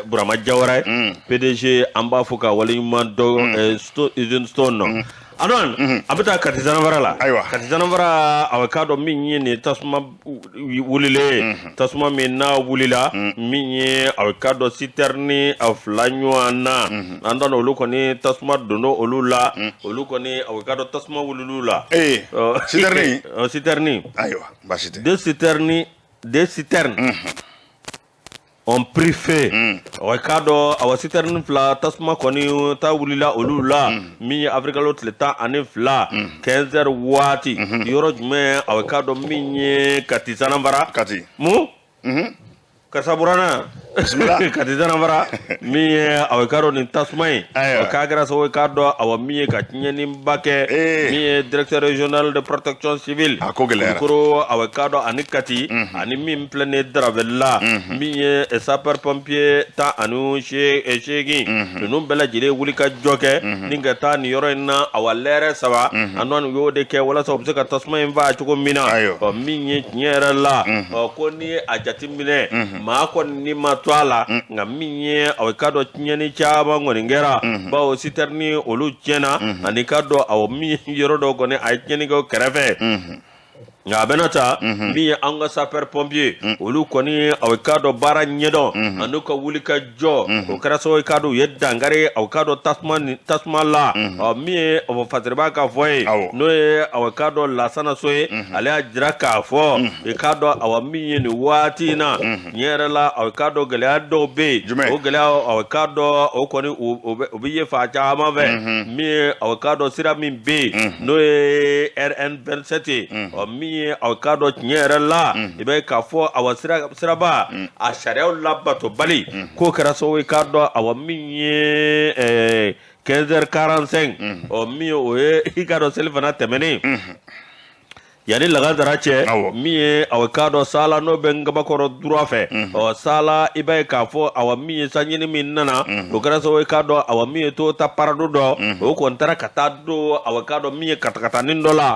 Burama Jawara PDG an b'a fɔ ka waleɲuman dɔn usine Stone nɔ an dɔn an bɛ taa Kati Zanabara la Kati Zanabara a bɛ k'a dɔn min ye nin tasuma wulilen tasuma min n'a wulila min ye a bɛ k'a dɔn citerne a fila ɲɔgɔn na an dɔn olu kɔni tasuma donna olu la olu kɔni a bɛ k'a dɔn tasuma wulil'u la citerne ayiwa baasi tɛ des citernes on pris feu o k'a dɔn a wa citerne fila tasuma kɔni ta wulila olu la min ye avrikalo tile 12 15 heures waati yɔrɔ jumɛn a k'a dɔn min ye Kati Zanabara mun Kasaburana Kati Zanabara min ye a k'a dɔn nin tasuma in o k'a kɛra sababu k'a dɔn a min ye ka tiɲɛniba kɛ min ye directeur régional de protection civile Koro a k'a dɔn ani Kati ani min filɛ ni Daravelle la min ye sapeur pompier 18 ninnu bɛɛ lajɛlen wuli ka jɔ kɛ ni ka taa nin yɔrɔ in na a lɛrɛ 3 an dɔn y'o de kɛ walasa u bɛ se ka tasuma in faa cogo min na min ye tiɲɛ yɛrɛ la ko ni ye a jateminɛ maa kɔni ni ma to a la nka min ye a k'a dɔn tiɲɛni caman kɔni kɛra bawo citerne olu tiɲɛna ani k'a dɔn min yɔrɔ dɔ kɔni a ye tiɲɛni kɛ kɛrɛfɛ nka a bɛna ta min ye an ka sapeur pompier olu kɔni a k'a dɔn baara ɲɛdɔn ani ka wuli ka jɔ o kɛra sababu k'a dɔn u ye dankari a k'a dɔn tasuma la min ye fasiriba ka fɔ ye n'o ye a k'a dɔn Lasana So ye ale y'a jira k'a fɔ i k'a dɔn min ye nin waati in na tiɲɛ yɛrɛ la a k'a dɔn gɛlɛya dɔw bɛ yen o gɛlɛya a k'a dɔn o kɔni o bɛ ye fan caman fɛ min ye a k'a dɔn sira min bɛ yen n'o ye RN 27 ye min ye a k'a dɔn tiɲɛ yɛrɛ la i bɛ k'a fɔ siraba a sariyaw labato bali k'o kɛra sababu k'a dɔn min ye 15h45 min ye o ye i k'a dɔn seli fana tɛmɛnen yani lagadara cɛ min ye a k'a dɔn Sala n'o bɛ Ngabakɔrɔ droit fɛ Sala i b'a ye k'a fɔ min ye sanɲini min nana o kɛra sababu k'a dɔn min ye to ta parado dɔ o kɔni taara ka taa don k'a dɔn min ye katakatanin dɔ la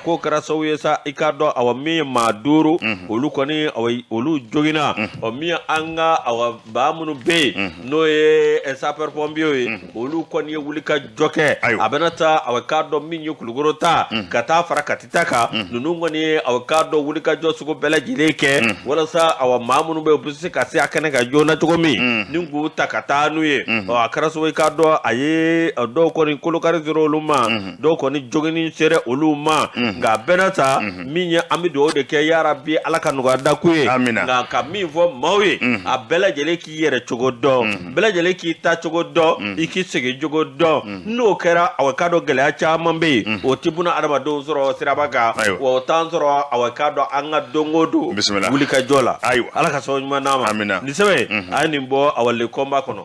k'o kɛra sababu ye sa i k'a dɔn min ye maa 5 olu kɔni olu joginna min ye an ka ba minnu bɛ yen n'o ye sapeur pompier ye olu kɔni ye wuli ka jɔ kɛ a bɛna taa k'a dɔn min ye Kulukoro ta ka taa fara Kati ta kan ninnu kɔni aw k'a dɔn wulikajɔ sugu bɛɛ lajɛlen kɛ walasa aw maa minnu bɛ u bɛ se ka se a kɛnɛ ka joona cogo min ni k'u ta ka taa n'u ye a kɛra sababu k'a dɔn a ye dɔw kɔni kolokari sera olu ma dɔw kɔni joginni sera olu ma nka bɛɛ n'a ta min ye an bɛ dugawu de kɛ yarabi Ala ka nɔgɔya da ku ye nka ka min fɔ maaw ye a bɛɛ lajɛlen k'i yɛrɛ cogo dɔn bɛɛ lajɛlen k'i ta cogo dɔn i k'i segin cogo dɔn n'o kɛra aw k'a dɔn gɛlɛya caman bɛ yen o tɛ buna adamadenw sɔrɔ siraba kan wa o t'an sɔrɔ aw k'a dɔn an ka don o don wulikajɔ la Ala ka sɔn ɲuman d'an ma nin sɛbɛn a ye nin bɔ aw le combat kɔnɔ.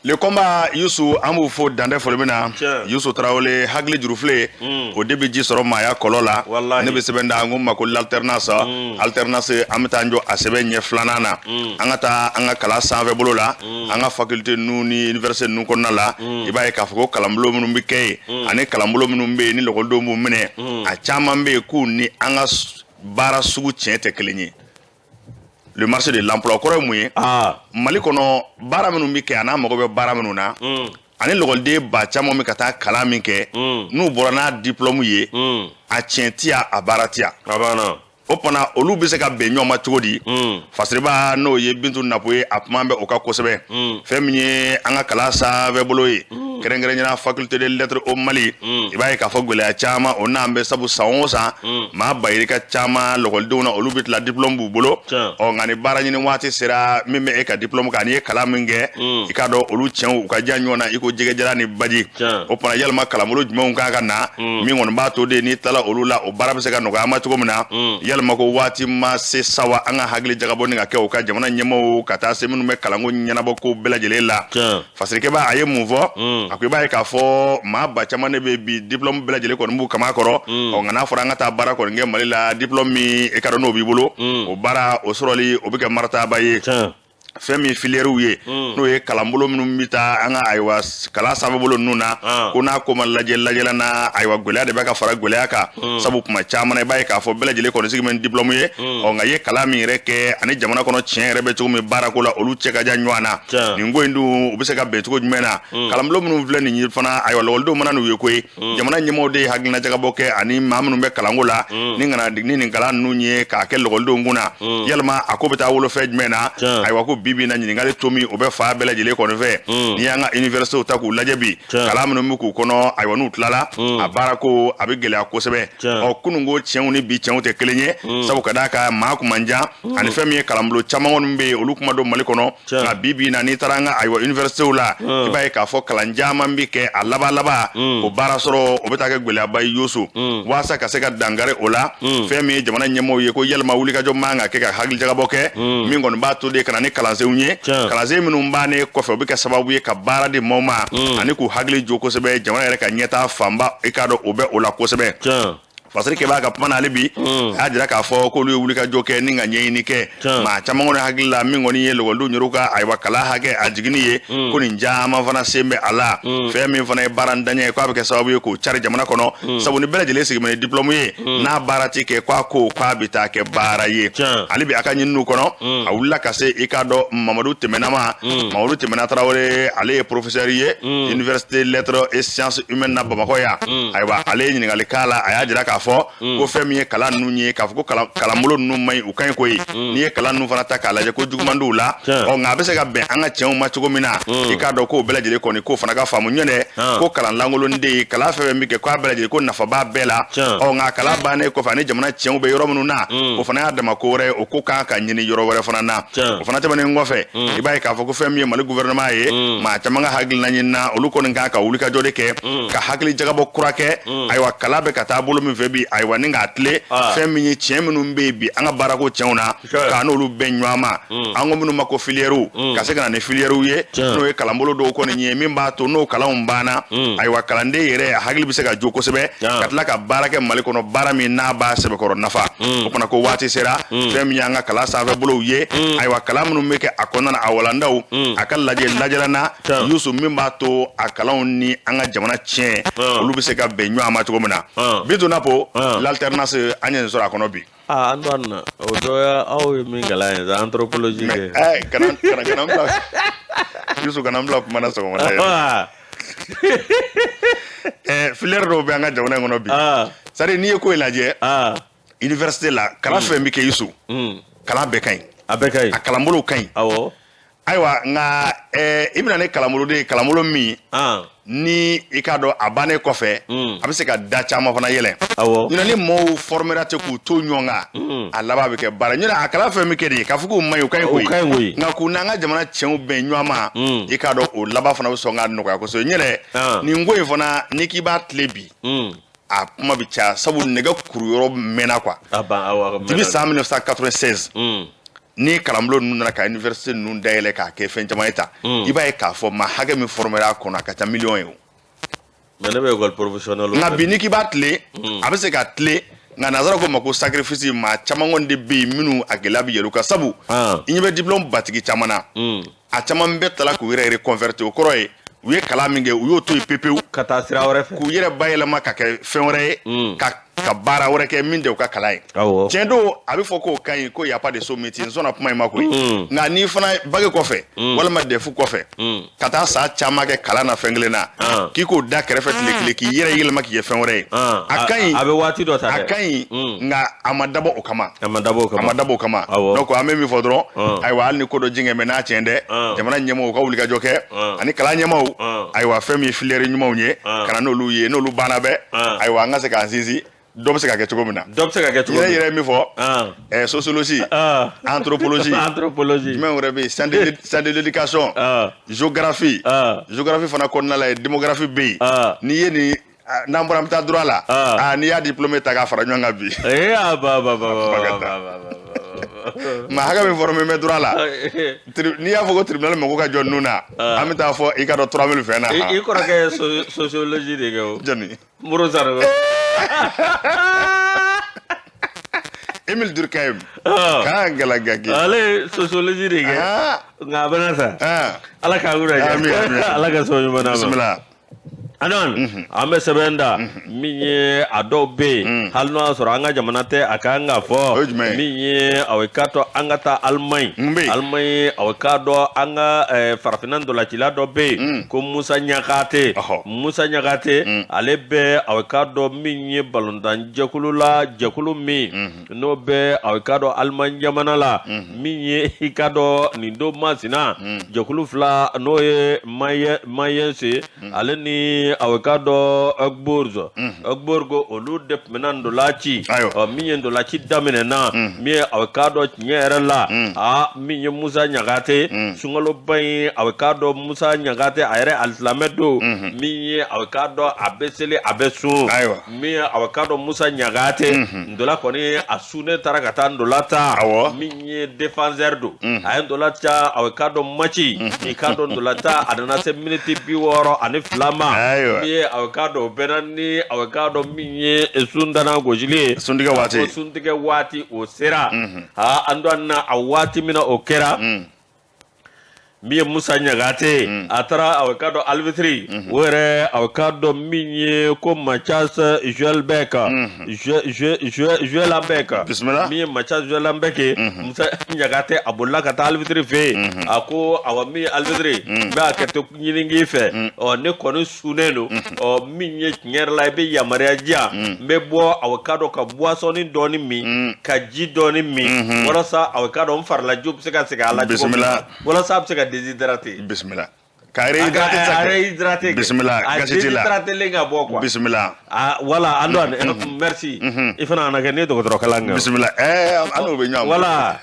Le combat Youssou an b'u fo dantɛ foli min na Youssou Traoré hakili jurufile o de bɛ ji sɔrɔ maaya kɔlɔ la ne bɛ sɛbɛn da an ko ma ko l'alternance alternance an bɛ taa jɔ a sɛbɛn ɲɛ filanan na an ka taa an ka kalan sanfɛ bolo la an ka faculté ninnu ni université ninnu kɔnɔna la i b'a ye k'a fɔ ko kalanbolo minnu bɛ kɛ yen ani kalanbolo minnu bɛ yen ni lakɔlidenw b'u minɛ a caman bɛ yen k'u ni an ka baara sugu tiɲɛ tɛ kelen ye. Le marché de l'emploi kɔrɔ ye mun ye Mali kɔnɔ baara minnu bɛ kɛ a n'a mago bɛ baara minnu na ani lakɔliden ba caman bɛ ka taa kalan min kɛ n'u bɔra n'a diplôme ye a tiɲɛ ti yan a baara ti yan o fana olu bɛ se ka bɛn ɲɔgɔn ma cogo di Fasiriba n'o ye Bintu Napo ye a kuma bɛ o kan kosɛbɛ fɛn min ye an ka kalan sanfɛ bolo ye kɛrɛnkɛrɛnnenya faculté de lettres au Mali i b'a ye k'a fɔ gɛlɛya caman o n'an bɛ sabu san o san maa bayirika caman lakɔlidenw na olu bɛ tila diplôme b'u bolo nka ni baara ɲini waati sera min bɛ e ka diplôme kan n'i ye kalan min kɛ i k'a dɔn olu tiɲɛw u ka jan ɲɔgɔn na i ko jɛgɛjala ni baji o fana yalima kalanbolo jumɛnw kan ka na min kɔni b'a to de n'i tilala olu la o baara bɛ se ka nɔgɔya an ma cogo min na yalima ko waati ma se sawa an ka hakili jagabɔ ni ka kɛ u ka jamana ɲɛmaaw ka taa se minnu bɛ kalanko ɲɛnabɔ ko bɛɛ lajɛlen la Fasirikɛba a ye mun fɔ a ko i b'a ye k'a fɔ maa ba caman de bɛ bi diplôme bɛɛ lajɛlen kɔni b'u kama kɔrɔ nka n'a fɔra an ka taa baara kɔni kɛ Mali la diplôme min e ka dɔn n'o b'i bolo o baara o sɔrɔli o bɛ kɛ marataba ye fɛn min filiɛriw ye n'o ye kalanbolo minnu bɛ taa an ka ayiwa kalan sanfɛbolo ninnu na ko n'a ko ma lajɛla na ayiwa gɛlɛya de bɛ ka fara gɛlɛya kan sabu kuma caman i b'a ye k'a fɔ bɛɛ lajɛlen kɔni sigi bɛ diplôme ye nka i ye kalan min yɛrɛ kɛ ani jamana kɔnɔ tiɲɛ yɛrɛ bɛ cogo min baarako la olu cɛ ka jan ɲɔgɔn na nin ko in dun u bɛ se ka bɛn cogo jumɛn na kalanbolo minnu filɛ nin ye fana ayiwa lakɔlidenw mana n'u ye koyi jamana ɲɛmaaw de ye hakilina jagabɔ kɛ ani maa minnu bɛ kalanko la ni kana ni nin kalan ninnu ye k'a kɛ lakɔlidenw kunna yalima a ko bɛ taa wolofɛn jumɛn na ayiwa ko bi na ɲininkali to min o bɛ fa bɛɛ lajɛlen kɔni fɛ n'i y'an ka universitéw ta k'u lajɛ bi kalan minnu bɛ k'u kɔnɔ ayiwa n'u tilala a baara ko a bɛ gɛlɛya kosɛbɛ kununko tiɲɛw ni bi tiɲɛw tɛ kelen ye sabu ka d'a kan maa kun man jan ani fɛn min ye kalanbolo caman kɔni bɛ yen olu kuma dɔn Mali kɔnɔ nka bi na n'i taara an ka ayiwa universitéw la i b'a ye k'a fɔ kalan caman bɛ kɛ a laban o baara sɔrɔ o bɛ taa kɛ gɛlɛyaba ye Youssou walasa ka se ka dankari o la fɛn min ye jamana ɲɛmaaw ye ko yalima wulikajɔ man ka kɛ ka hakili jagabɔ kɛ min kɔni b'a to de ka na ni kalansenw ye kalansen minnu bannen kɔfɛ o bɛ kɛ sababu ye ka baara di maaw ma ani k'u hakili jo kosɛbɛ jamana yɛrɛ ka ɲɛtaa fanba i k'a dɔn o bɛ o la kosɛbɛ Fasirikɛba ka kuma n'ale bi a y'a jira k'a fɔ k'olu ye wulikajɔ kɛ ni ka ɲɛɲini kɛ maa caman kɔni hakili la min kɔni ye lakɔlidenw yɛrɛw ka ayiwa kalan hakɛ a jiginni ye ko nin caman fana sen bɛ a la fɛn min fana ye baara ntanya ye k'a bɛ kɛ sababu ye k'o cari jamana kɔnɔ sabu ni bɛɛ lajɛlen sigi bɛ ni diplôme ye n'a baara ti kɛ k'a bɛ taa kɛ baara ye hali bi a ka ɲininiw kɔnɔ a wulila ka se i k'a dɔn Mamadu Tɛmɛna ma Mamadu Tɛmɛna Tarawele ale ye professeur ye université lettres et sciences humaines na Bamakɔ yan ayiwa ale ye ɲininkali k'a la a y'a jira k'a fɔ ko fɛn min ye kalan ninnu ye k'a fɔ ko kalanbolo ninnu man ɲi u ka ɲi koyi n'i ye kalan ninnu fana ta k'a lajɛ ko juguman d'u la nka a bɛ se ka bɛn an ka tiɲɛw ma cogo min na i k'a dɔn k'o bɛɛ lajɛlen kɔni k'o fana ka faamu ɲɔgɔn ko kalan lankolon de ye kalan fɛn fɛn bɛ kɛ k'a bɛɛ lajɛlen ko nafa b'a bɛɛ la nka kalan bannen kɔfɛ ani jamana tiɲɛw bɛ yɔrɔ minnu na o fana y'a dama ko wɛrɛ o ko kan ka ɲini yɔrɔ wɛrɛ fana na o fana tɛmɛnen kɔfɛ i b'a ye k'a fɔ ko fɛn min ye Mali gouvernement ye maa caman ka hakilina ɲinina olu kɔni kan ka wulikajɔ de kɛ ka hakili jagabɔ kura kɛ ayiwa kalan bɛ ka taa bolo min fɛ bi ayiwa ni k'a tile fɛn min ye tiɲɛ minnu bɛ yen bi an ka baarako tiɲɛw na k'a n'olu bɛn ɲɔgɔn ma an ko minnu ma ko filiɛriw ka se ka na ni filiɛriw ye n'o ye kalanbolo dɔw kɔni ye min b'a to n'o kalanw banna ayiwa kalanden yɛrɛ a hakili bɛ se ka jo kosɛbɛ ka tila ka baara kɛ Mali kɔnɔ baara min n'a b'a sɛbɛkɔrɔ nafa o fana ko waati sera fɛn min y'an ka kalan sanfɛbolow ye ayiwa kalan minnu bɛ kɛ a kɔnɔna na a walandaw a ka lajɛlan na Youssou min b'a to a kalanw ni an ka jamana tiɲɛ olu bɛ se ka bɛn ɲɔgɔn ma cogo min na Bintu Napo l'alternance an ye nin sɔrɔ a kɔnɔ bi an don na o dɔ ye aw ye min kalan ye anthropologie kɛ kana bila Youssou kana bila kuma na sɔgɔmada ye filière dɔw bɛ an ka jamana in kɔnɔ bi c'est-à-dire n'i ye ko in lajɛ université la kala fɛn bɛ kɛ Isu kala bɛɛ ka ɲi a bɛɛ ka ɲi a kalanbolo ka ɲi awɔ ayiwa nka i bɛna ne kalanboloden kalanbolo min ni i k'a dɔn a bannen kɔfɛ a bɛ se ka da caman fana yɛlɛ awɔ ɲinɛ ni mɔɔw formera ten k'u to ɲɔgɔn kan a laban bɛ kɛ baara ɲinɛ a kalan fɛn bɛ kɛ de k'a fɔ k'u man ɲi o ka ɲi koyi nka k'u n'an ka jamana cɛnw bɛn ɲɔgɔn ma i k'a dɔn o laban fana bɛ sɔn ka nɔgɔya kosɛbɛ ɲinɛ nin ko in fana n'i k'i b'a tile bi a kuma bɛ caya sabu nɛgɛ kuruyɔrɔ mɛnna quoi depuis san 1996 ni kalanbolo ninnu nana ka université ninnu dayɛlɛ k'a kɛ fɛn caman ye ta i b'a ye k'a fɔ maa hakɛ min formera a kɔnɔ a ka ca miliyɔn ye o mais ne bɛ école professionnelle nka bi n'i k'i b'a tile a bɛ se ka tile nka nanzara ko ma ko sacrifice maa caman kɔni de bɛ yen minnu a gɛlɛya bɛ yɛlɛ u kan sabu i ɲɛ bɛ diplôme batigi caman na a caman bɛɛ tala k'u yɛrɛ reconverti o kɔrɔ ye u ye kalan min kɛ u y'o to yen pepewu ka taa sira wɛrɛ fɛ k'u yɛrɛ bayɛlɛma ka kɛ fɛn wɛrɛ ye ka baara wɛrɛ kɛ min tɛ u ka kalan ye tiɲɛ don a bɛ fɔ k'o ka ɲi ko y a pas de saut métier n sɔnna kuma in ma koyi nka n'i fana bage kɔfɛ walima defu kɔfɛ ka taa san caman kɛ kalan na fɛn kelen na k'i k'o da kɛrɛfɛ tile kelen k'i yɛrɛ yɛlɛma k'i kɛ fɛn wɛrɛ ye a ka ɲi a bɛ waati dɔ ta dɛ a ka ɲi nka a ma dabɔ o kama a ma dabɔ o kama a ma dabɔ o kama donc an bɛ min fɔ dɔrɔn ayiwa hali ni ko dɔ jingɛ mɛ n'a tiɲɛ dɛ jamana ɲɛmɔgɔw ka wulikajɔ kɛ ani kalan ɲɛmɔgɔw ayiwa fɛn min ye filière ɲumanw ye ka na n'olu ye n'olu banna bɛɛ ayiwa an ka se k'an sinsin dɔ bɛ se ka kɛ cogo min na dɔ bɛ se ka kɛ cogo min na yɛrɛ min fɔ sociologie anthropologie jumɛn wɛrɛ bɛ yen sciences de l'éducation géographie fana kɔnɔna la yen démographie bɛ yen n'i ye nin n'an bɔra an bɛ taa droit la n'i y'a diplômé ta k'a fara ɲɔgɔn kan bi maa hakɛ min formé bɛ droit la n'i y'a fɔ ko tribunal mako ka jɔ ninnu na an bɛ taa fɔ i ka dɔn 3000 fɛn na i kɔrɔkɛ ye sociologie de kɛ o jɔnni Moro Saro Emile Durkheim k'an galagaki ale ye sociologie de kɛ nka a bɛna sa ala k'a wura jɛ ala ka sɔn ɲuman na bisimila anon an bɛ sɛbɛn da min ye a dɔw bɛ yen hali n'o y'a sɔrɔ an ka jamana tɛ a kan ka fɔ min ye a bɛ k'a to an ka taa Allemagne a bɛ k'a dɔn an ka farafinna ndolacila dɔ bɛ yen ko Musa Ɲakate ale bɛ a bɛ k'a dɔn min ye balontan jɛkulu la jɛkulu min n'o bɛ a bɛ k'a dɔn Allemagne jamana la min ye i k'a dɔn nin don masina jɛkulu fila n'o ye Mayence ale ni a bɛ k'a dɔn Ogborgo olu de tɛmɛna ndolaci min ye ndolaci daminɛna min ye a bɛ k'a dɔn tiɲɛ yɛrɛ la min ye Musa Ɲagate sunkaloba in a bɛ k'a dɔn Musa Ɲagate a yɛrɛ alisilamɛ don min ye a bɛ k'a dɔn a bɛ seli a bɛ sun min ye a bɛ k'a dɔn Musa Ɲagate ndola kɔni a sunnen taara ka taa ndola ta min ye défenseur don a ye ndola ta a bɛ k'a dɔn match i k'a dɔn ndola ta a nana se miniti 62 ma min ye a bɛ k'a dɔn o bɛnna ni a bɛ k'a dɔn min ye sundana gosili ye suntigɛ waati o sera an don na a waati min na o kɛra min ye Musa Ɲagate a taara a bɛ k'a dɔn Alvitri o yɛrɛ a bɛ k'a dɔn min ye ko Mathias Joelbeck min ye Mathias Joelbeck Musa Ɲagate a bolila ka taa Alvitri fɛ yen a ko awa min ye Alvitri n bɛ a kɛ to ɲinini fɛ ne kɔni sunnen don min ye tiɲɛ yɛrɛ la i bɛ yamaruya di yan n bɛ bɔ a bɛ k'a dɔn ka boisson dɔɔni min ka ji dɔɔni min walasa a bɛ k'a dɔn n faralajo bɛ se ka segin a la cogo min na walasa a bɛ se ka déshydraté bisimila ka réhydraté bisimila gasiti la déshydraté ka bɔ quoi bisimila voilà Antoine merci i fana na kɛ ne dɔgɔtɔrɔ kalan kɛ bisimila an n'o bɛ ɲɔgɔn voilà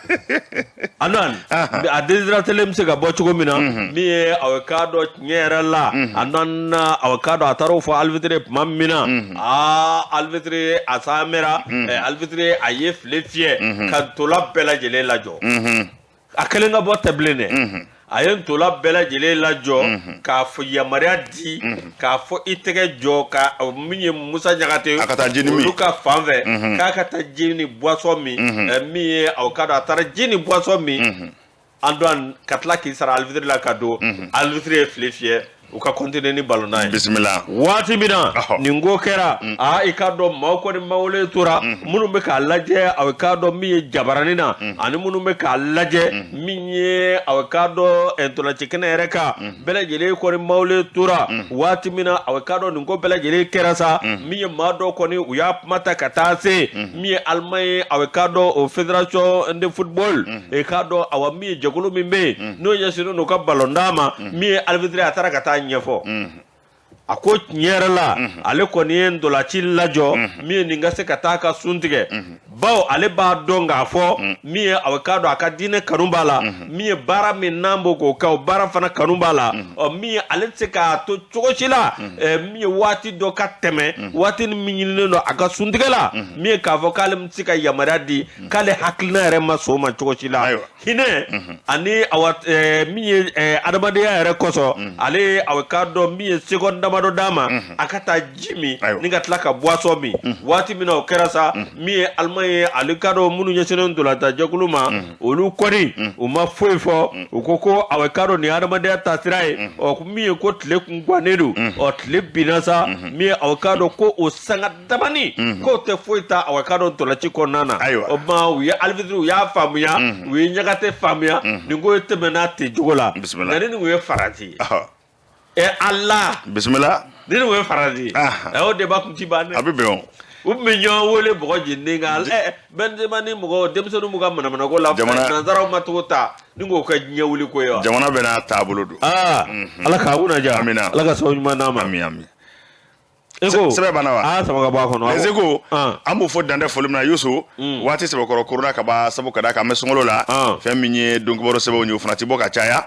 Antoine a déshydraté bɛ se ka bɔ cogo min na min ye a bɛ k'a dɔn tiɲɛ yɛrɛ la a nana a bɛ k'a dɔn a taara o fɔ Alvitri tuma min na Alvitri a samɛra Alvitri a ye file fiyɛ ka ntola bɛɛ lajɛlen lajɔ a kɛlen ka bɔ tɛ bilen dɛ a ye ntola bɛɛ lajɛlen lajɔ k'a fɔ yamaruya di k'a fɔ i tɛgɛ jɔ ka min ye Musa Ɲagate olu ka fan fɛ k'a ka taa ji ni boisson min min ye a ka dɔn a taara ji ni boisson min an don ka tila k'i sara Alvitri la ka don Alvitri ye file fiyɛ u ka continuer ni ballon na bismillah waati mina nin go kɛra i ka dɔn maaw kɔni mawule tora minnu bɛ k'a lajɛ a ka dɔn min ye jabarani na ani minnu bɛ k'a lajɛ min ye a ka dɔn ntolaci kɛnɛ yɛrɛ kan bɛɛ lajɛlen kɔni mawule tora waati mina a ka dɔn nin ko bɛɛ lajɛlen kɛra sa min ye maa dɔ kɔni u y'a kuma ta ka taa se min ye Allemagne ye a ka dɔn o fédération de football ka dɔn awa min ye jɛkulu min bɛ yen n'o ɲɛsinnen n'u ka ballon d'a ma min ye arbitre a taara ka taa ɲɛfɔ a ko tiɲɛ yɛrɛ la ale kɔni ye ndolaci lajɔ min ye nin ka se ka taa ka sun tigɛ bawo ale b'a dɔn k'a fɔ min ye a ka dɔn a ka diinɛ kanu b'a la min ye baara min n'an b'o k'o kɛ o baara fana kanu b'a la min ye ale tɛ se k'a to cogo si la min ye waati dɔ ka tɛmɛ waati min ɲininen don a ka suntigɛ la min ye k'a fɔ k'ale tɛ se ka yamaruya di k'ale hakilina yɛrɛ ma sɔn o ma cogo si la hinɛ ani min ye adamadenya yɛrɛ kɔsɔn ale a ka dɔn min ye seconde damadɔ d'a ma a ka taa ji min ni ka tila ka boisson min waati min na o kɛra sa min ye Allemagne ye ale ka dɔn minnu ɲɛsinnen ntolantan jɛkulu ma olu kɔni u ma foyi fɔ u ko a ka dɔn nin adamadenya taasira ye min ye ko tile kun gannen don tile binna sa min ye a ka dɔn ko o sanga dabani k'o tɛ foyi ta a ka dɔn ntolanci kɔnɔna na o ma u ye arbitre u y'a faamuya u ye ɲagatɛ faamuya nin ko ye tɛmɛna ten cogo la nka ni nin kun ye Faransi Allah bismillah ni nin kun ye Faransi o débat kun ti ban dɛ a bɛ bɛn u bɛ ɲɔgɔn wele bɔgɔ jeni kan Benzema ni mɔgɔ denmisɛnninw b'u ka manamana ko la nanzaraw ma togo ta ni k'o kɛ diɲɛ wuli ko ye wa jamana bɛ n'a taabolo don Ala k'a kunna diya amina Ala ka sababu ɲuman d'a ma amin sɛbɛ banna wa sama ka bɔ a kɔnɔ Ezeko an b'o fɔ dantɛ foli min na Yusu waati sɛbɛkɔrɔ korona ka ban sabu ka d'a kan an bɛ sunkalo la fɛn min ye donkibaro sɛbɛnw ye o fana ti bɔ ka caya